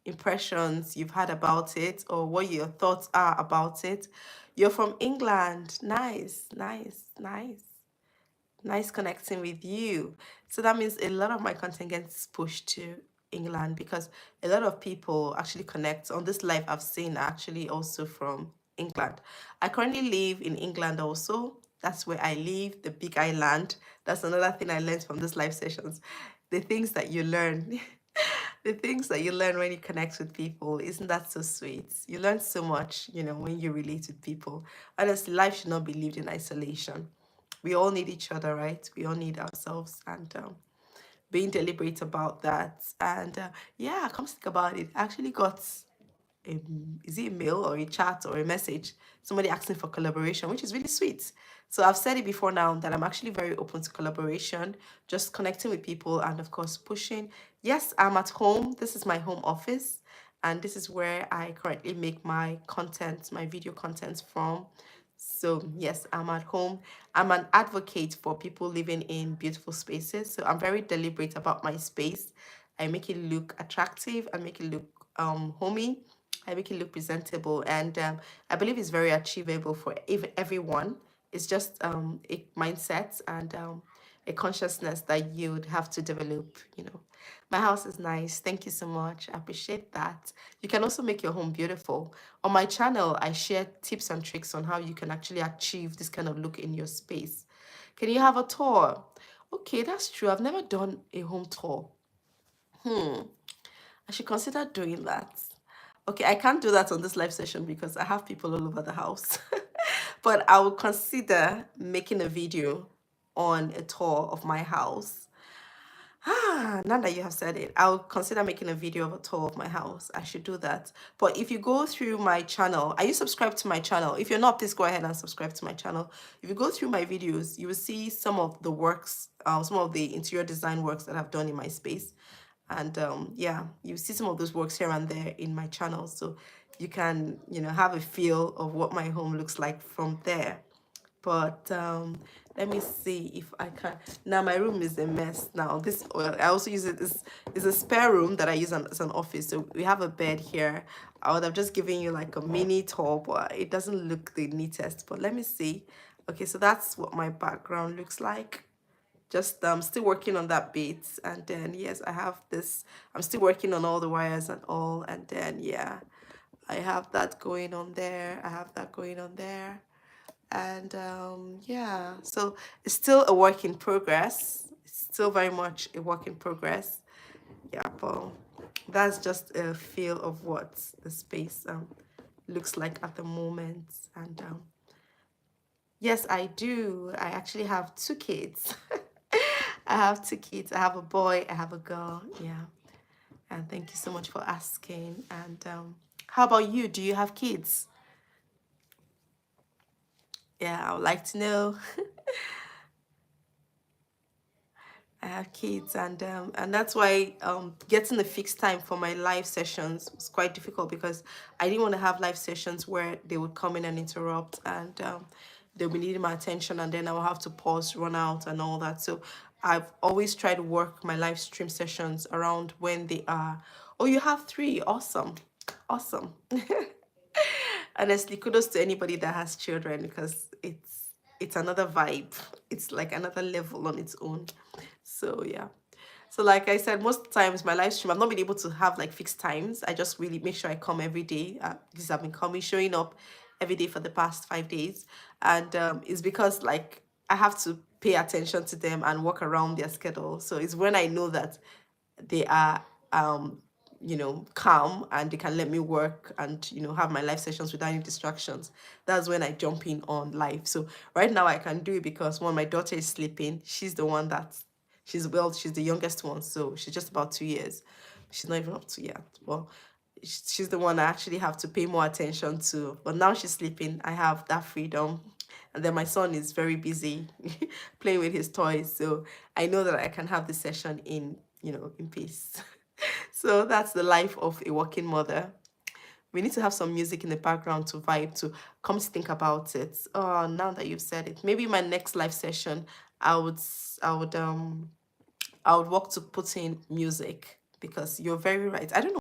impressions you've had about it, or what your thoughts are about it. You're from England. Nice, nice, nice. Nice connecting with you. So that means a lot of my content gets pushed to England because a lot of people actually connect on this live I've seen are actually also from England. I currently live in England also. That's where I live, the big island. That's another thing I learned from these live sessions. The things that you learn, the things that you learn when you connect with people, isn't that so sweet? You learn so much, when you relate with people. Honestly, life should not be lived in isolation. We all need each other, right? We all need ourselves, and being deliberate about that. And yeah, come to think about it, I actually got a, is it a mail or a chat or a message, somebody asking for collaboration, which is really sweet. So I've said it before now that I'm actually very open to collaboration, just connecting with people and of course pushing. Yes, I'm at home. This is my home office, and this is where I currently make my content, my video content from. So yes, I'm at home. I'm an advocate for people living in beautiful spaces. So I'm very deliberate about my space. I make it look attractive. I make it look homey. I make it look presentable, and I believe it's very achievable for everyone. It's just a mindset and a consciousness that you would have to develop. My house is nice. Thank you so much. I appreciate that. You can also make your home beautiful. On my channel, I share tips and tricks on how you can actually achieve this kind of look in your space. Can you have a tour? Okay, that's true. I've never done a home tour. I should consider doing that. Okay, I can't do that on this live session because I have people all over the house. But I will consider making a video on a tour of my house. Now that you have said it, I'll consider making a video of a tour of my house. I should do that. But if you go through my channel, are you subscribed to my channel? If you're not, please go ahead and subscribe to my channel. If you go through my videos, you will see some of the works, some of the interior design works that I've done in my space. And yeah, you see some of those works here and there in my channel. So you can, have a feel of what my home looks like from there. But let me see if I can. Now my room is a mess now. This, well, I also use it as is a spare room that I use as an office. So we have a bed here. I would have just given you like a mini tour, but it doesn't look the neatest. But let me see. Okay, so that's what my background looks like. Just still working on that bit, and then yes, I have this. I'm still working on all the wires and all, and then yeah, I have that going on there. I have that going on there. And yeah, so it's still a work in progress. It's still very much a work in progress. Yeah, but that's just a feel of what the space looks like at the moment. And yes, I do. I actually have two kids. I have two kids. I have a boy, I have a girl. Yeah. And thank you so much for asking. And how about you? Do you have kids? Yeah, I would like to know. I have kids, and that's why getting a fixed time for my live sessions was quite difficult because I didn't want to have live sessions where they would come in and interrupt, and they'll be needing my attention, and then I will have to pause, run out, and all that. So I've always tried to work my live stream sessions around when they are. Oh, you have three. Awesome. Awesome. Honestly, kudos to anybody that has children because it's another vibe. It's like another level on its own. So yeah. So like I said, most times my live stream, I've not been able to have like fixed times. I just really make sure I come every day because I've been coming, showing up every day for the past 5 days. And it's because like I have to pay attention to them and work around their schedule. So it's when I know that they are calm and they can let me work and have my live sessions without any distractions. That's when I jump in on live. So right now I can do it because when my daughter is sleeping, she's the one that she's the youngest one, so she's just about 2 years. She's not even up to yet. Well, she's the one I actually have to pay more attention to, but now she's sleeping, I have that freedom. And then my son is very busy playing with his toys, so I know that I can have the session in peace. So that's the life of a working mother. We need to have some music in the background to vibe to. Come to think about it. Oh, now that you've said it, maybe my next live session, I would I would I would work to put in music because you're very right. I don't know